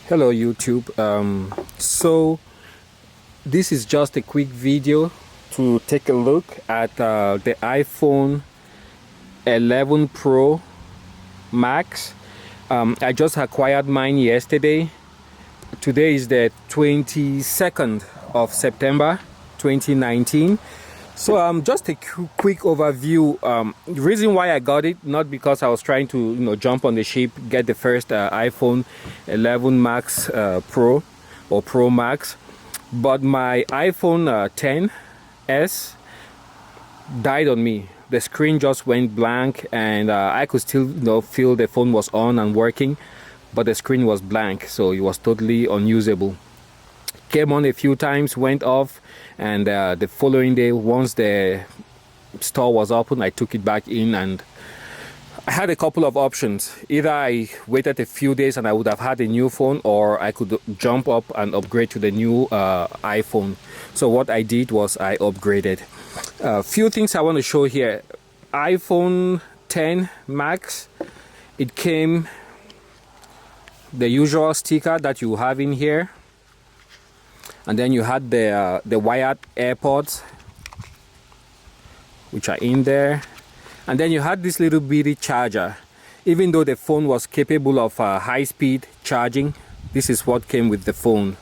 Hello YouTube. So this is just a quick video to take a look at the iPhone 11 Pro Max. I just acquired mine yesterday. Today is the 22nd of September 2019. So just a quick overview. The reason why I got it, not because I was trying to jump on the ship, get the first iPhone 11 Max Pro or Pro Max, but my iPhone 10s died on me. The screen just went blank, and I could still feel the phone was on and working, but the screen was blank, so it was totally unusable. Came on a few times, went off, and the following day, once the store was open, I took it back in, and I had a couple of options. Either I waited a few days and I would have had a new phone, or I could jump up and upgrade to the new iPhone. So what I did was I upgraded. A few things I want to show here. iPhone 10 Max, it came the usual sticker that you have in here, and then you had the wired AirPods, which are in there, and then you had this little bitty charger. Even though the phone was capable of high-speed charging, this is what came with the phone.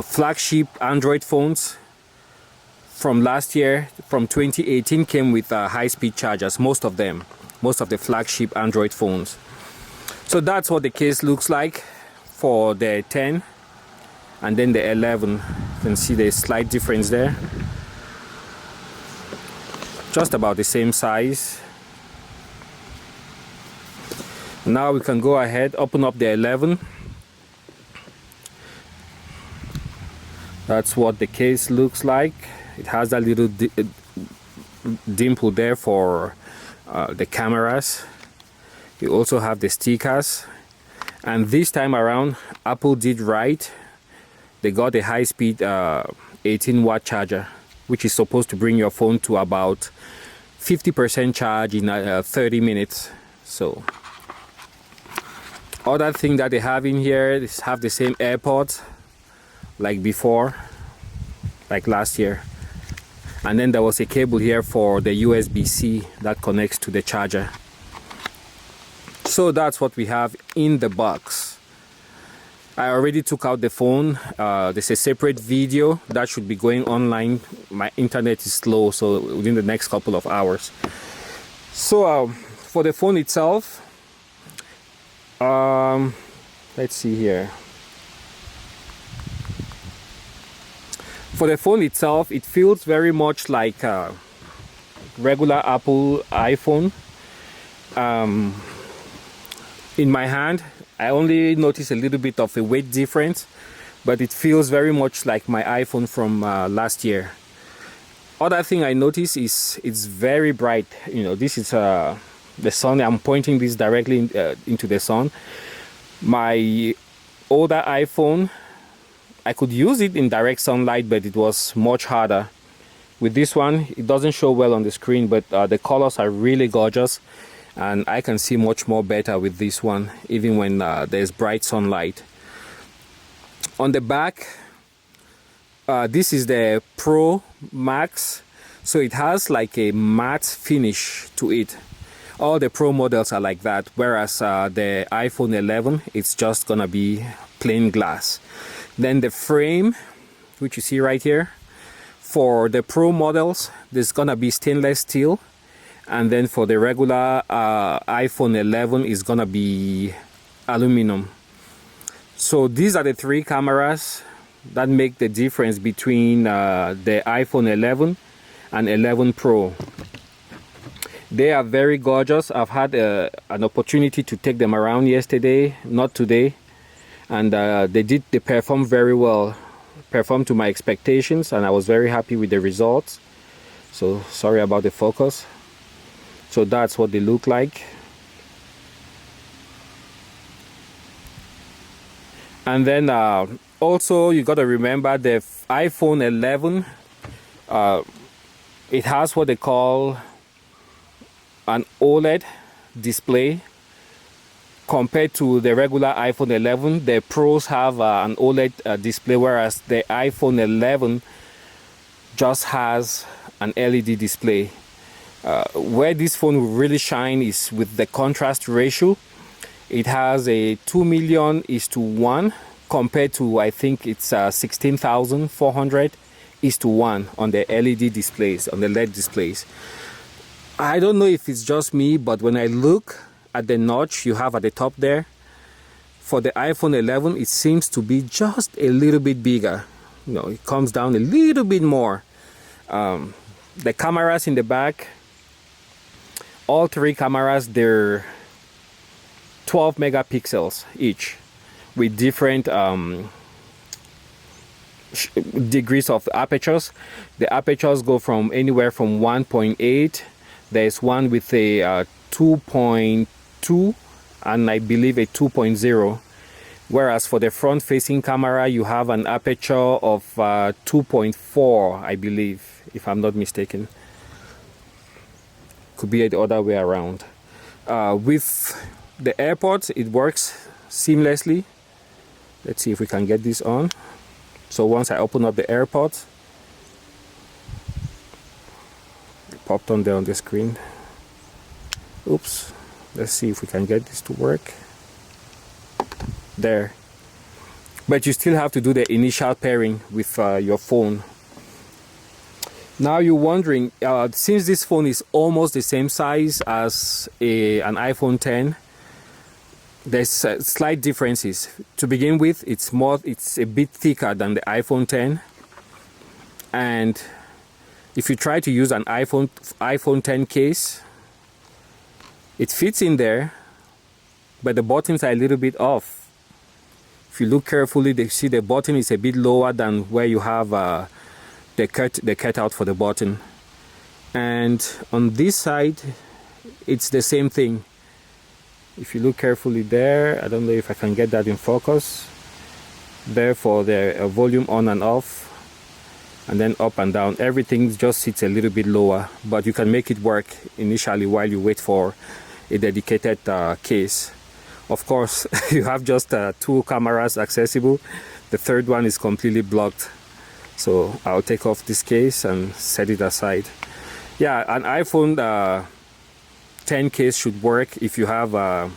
Flagship Android phones from last year, from 2018, came with high-speed chargers. Most of them, most of the flagship Android phones. So that's what the case looks like for the 10. And then the 11, you can see the slight difference there. Just about the same size. Now we can go ahead, open up the 11. That's what the case looks like. It has that little dimple there for the cameras. You also have the stickers. And this time around, Apple did right. They got a high-speed 18-watt charger, which is supposed to bring your phone to about 50% charge in 30 minutes. So, other thing that they have in here is have the same AirPods like before, like last year. And then there was a cable here for the USB-C that connects to the charger. So that's what we have in the box. I already took out the phone. There's a separate video that should be going online. My internet is slow, so within the next couple of hours. So for the phone itself, let's see here. For the phone itself, it feels very much like a regular Apple iPhone. In my hand, I only noticed a little bit of a weight difference, but it feels very much like my iPhone from last year. Other thing I noticed is it's very bright. This is the sun. I'm pointing this directly into the sun. My older iPhone, I could use it in direct sunlight, but it was much harder. With this one, it doesn't show well on the screen, but the colors are really gorgeous. And I can see much more better with this one, even when there's bright sunlight. On the back, this is the Pro Max, so it has like a matte finish to it. All the Pro models are like that, whereas the iPhone 11, it's just gonna be plain glass. Then the frame, which you see right here, for the Pro models, there's gonna be stainless steel. And then for the regular iPhone 11 is gonna be aluminum. So these are the three cameras that make the difference between the iPhone 11 and 11 Pro. They are very gorgeous. I've had an opportunity to take them around yesterday, not today, and they performed very well, performed to my expectations, and I was very happy with the results. So sorry about the focus. So that's what they look like. And then also you got to remember the iPhone 11, it has what they call an OLED display. compared to the regular iPhone 11. The Pros have an OLED display, whereas the iPhone 11 just has an LED display. Where this phone will really shine is with the contrast ratio. It has a 2,000,000:1 compared to, I think it's 16,400:1 on the LED displays, on the LED displays. I don't know if it's just me, but when I look at the notch you have at the top there, for the iPhone 11 it seems to be just a little bit bigger. You know, it comes down a little bit more. The cameras in the back, all three cameras, they're 12 megapixels each, with different degrees of apertures. The apertures go from anywhere from 1.8. There's one with a 2.2 and I believe a 2.0. Whereas for the front facing camera you have an aperture of 2.4, I believe, if I'm not mistaken. Could be the other way around. With the AirPods it works seamlessly. Let's see if we can get this on. So once I open up the AirPods, it popped on there on the screen. Oops. Let's see if we can get this to work. There. But you still have to do the initial pairing with your phone. Now you're wondering, since this phone is almost the same size as an iPhone 10, there's slight differences. To begin with, it's a bit thicker than the iPhone 10. And if you try to use an iPhone 10 case, it fits in there, but the buttons are a little bit off. If you look carefully, you see the button is a bit lower than where you have the cutout for the button. And on this side, it's the same thing. If you look carefully there, I don't know if I can get that in focus. There for the volume on and off, and then up and down. Everything just sits a little bit lower, but you can make it work initially while you wait for a dedicated case. Of course, you have just 2 cameras accessible. The third one is completely blocked. So I'll take off this case and set it aside. Yeah, an iPhone 10 case should work if you have an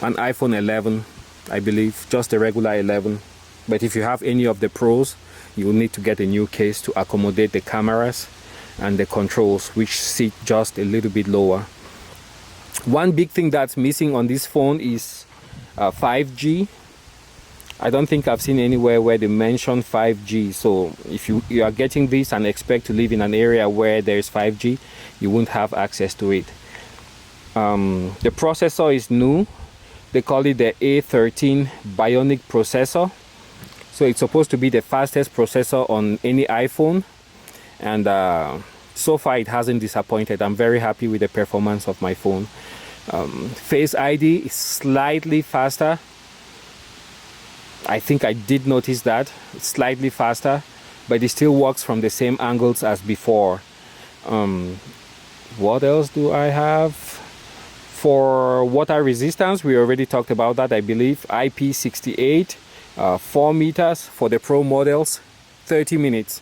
iPhone 11, I believe, just a regular 11. But if you have any of the Pros, you will need to get a new case to accommodate the cameras and the controls, which sit just a little bit lower. One big thing that's missing on this phone is 5G. I don't think I've seen anywhere where they mention 5G. So if you are getting this and expect to live in an area where there's 5G, you won't have access to it. The processor is new. They call it the A13 Bionic processor. So it's supposed to be the fastest processor on any iPhone. And so far it hasn't disappointed. I'm very happy with the performance of my phone. Face ID is slightly faster. I think I did notice that. It's slightly faster, but it still works from the same angles as before. What else do I have? For water resistance, we already talked about that, I believe. IP68, 4 meters for the Pro models, 30 minutes.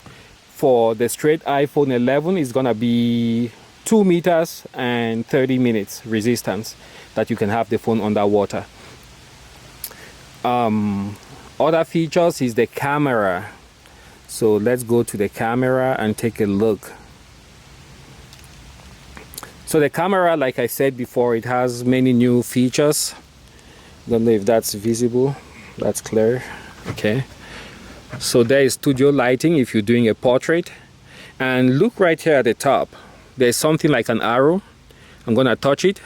For the straight iPhone 11, it's gonna be 2 meters and 30 minutes resistance that you can have the phone underwater. Other features is the camera. So let's go to the camera and take a look. So the camera, like I said before, it has many new features. Don't know if that's visible. That's clear. Okay. So there is studio lighting if you're doing a portrait. And look right here at the top. There's something like an arrow. I'm gonna touch it.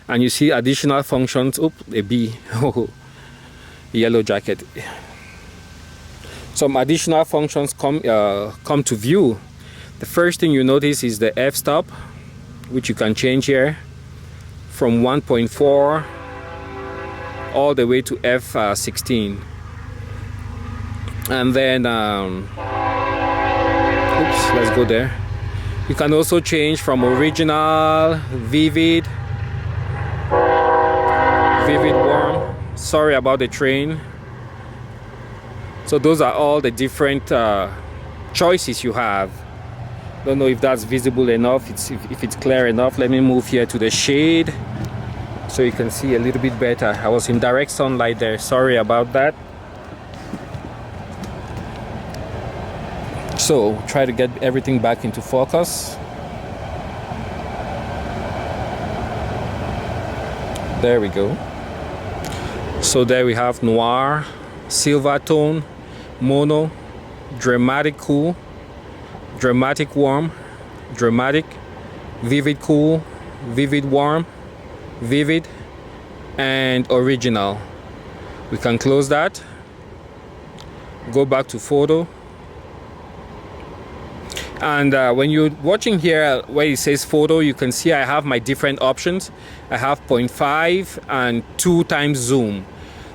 And you see additional functions. Oops, a bee. Yellow jacket. Some additional functions come to view. The first thing you notice is the f-stop, which you can change here from 1.4 all the way to F16. And then oops, let's go there. You can also change from original, vivid, Vivid Warm. Sorry about the train. So those are all the different choices you have. Don't know if that's visible enough, if it's clear enough. Let me move here to the shade so you can see a little bit better. I was in direct sunlight there, sorry about that. So try to get everything back into focus. There we go. So there we have noir, silver tone, mono, dramatic cool, dramatic warm, dramatic, vivid cool, vivid warm, vivid, and original. We can close that, go back to photo, and when you're watching here where it says photo, you can see I have my different options. I have 0.5 and 2 times zoom.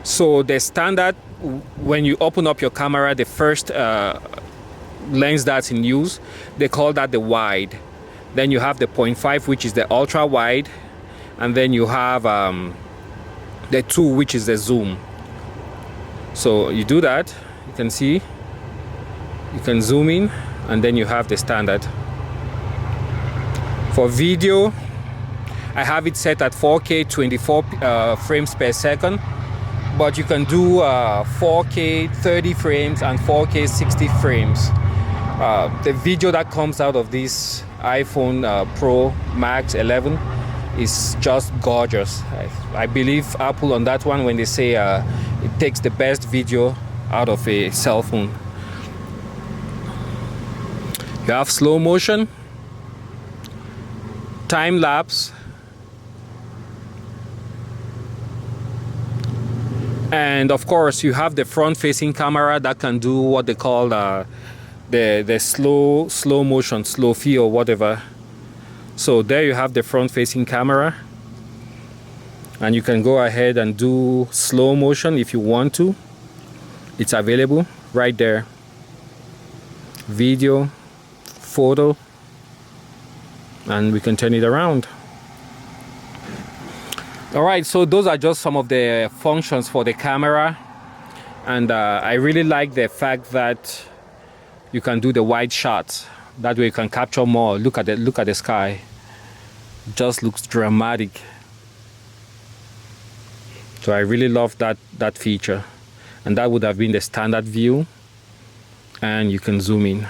So the standard, when you open up your camera, the first lens that's in use, they call that the wide. Then you have the 0.5, which is the ultra wide, and then you have the 2, which is the zoom. So you do that, you can see, you can zoom in, and then you have the standard. For video, I have it set at 4K 24 frames per second, but you can do 4K 30 frames and 4K 60 frames. The video that comes out of this iPhone Pro Max 11 is just gorgeous. I believe Apple on that one when they say it takes the best video out of a cell phone. You have slow motion, time lapse, and of course you have the front facing camera that can do what they call the slow motion, slow feel or whatever. So there you have the front facing camera, and you can go ahead and do slow motion if you want to. It's available right there. Video, photo, and we can turn it around. All right, so those are just some of the functions for the camera, and I really like the fact that you can do the wide shots. That way you can capture more. Look at the sky. It just looks dramatic. So I really love that feature, and that would have been the standard view, and you can zoom in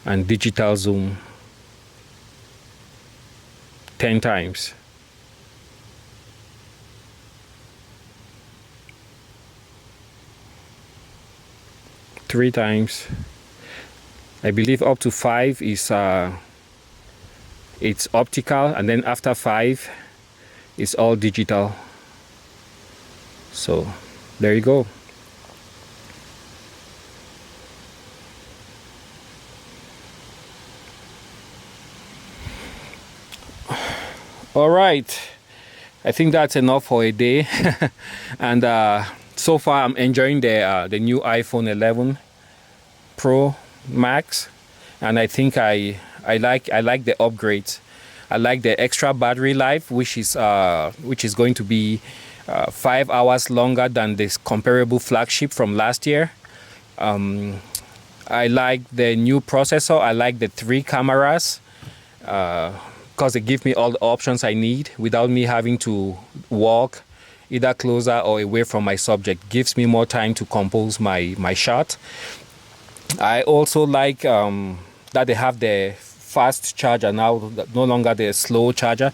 and digital zoom 10 times. Three times. I believe up to 5 is it's optical, and then after 5 it's all digital. So there you go. All right, I think that's enough for a day. And so far I'm enjoying the new iPhone 11 Pro Max, and I think I like the upgrades. I like the extra battery life, which is going to be 5 hours longer than this comparable flagship from last year. I like the new processor. I like the 3 cameras, because they give me all the options I need without me having to walk either closer or away from my subject. Gives me more time to compose my shot. I also like that they have the fast charger now, no longer the slow charger.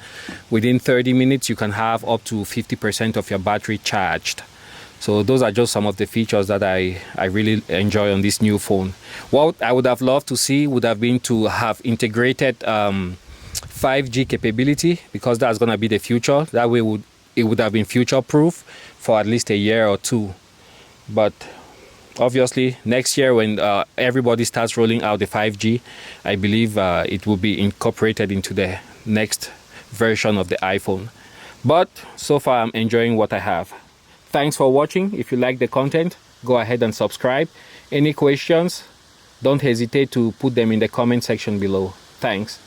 Within 30 minutes you can have up to 50% of your battery charged. So those are just some of the features that I really enjoy on this new phone. What I would have loved to see would have been to have integrated 5G capability, because that's going to be the future. That way it would have been future proof for at least a year or two. But obviously next year when everybody starts rolling out the 5G, I believe it will be incorporated into the next version of the iPhone. But so far I'm enjoying what I have. Thanks for watching. If you like the content, go ahead and subscribe. Any questions, don't hesitate to put them in the comment section below. Thanks.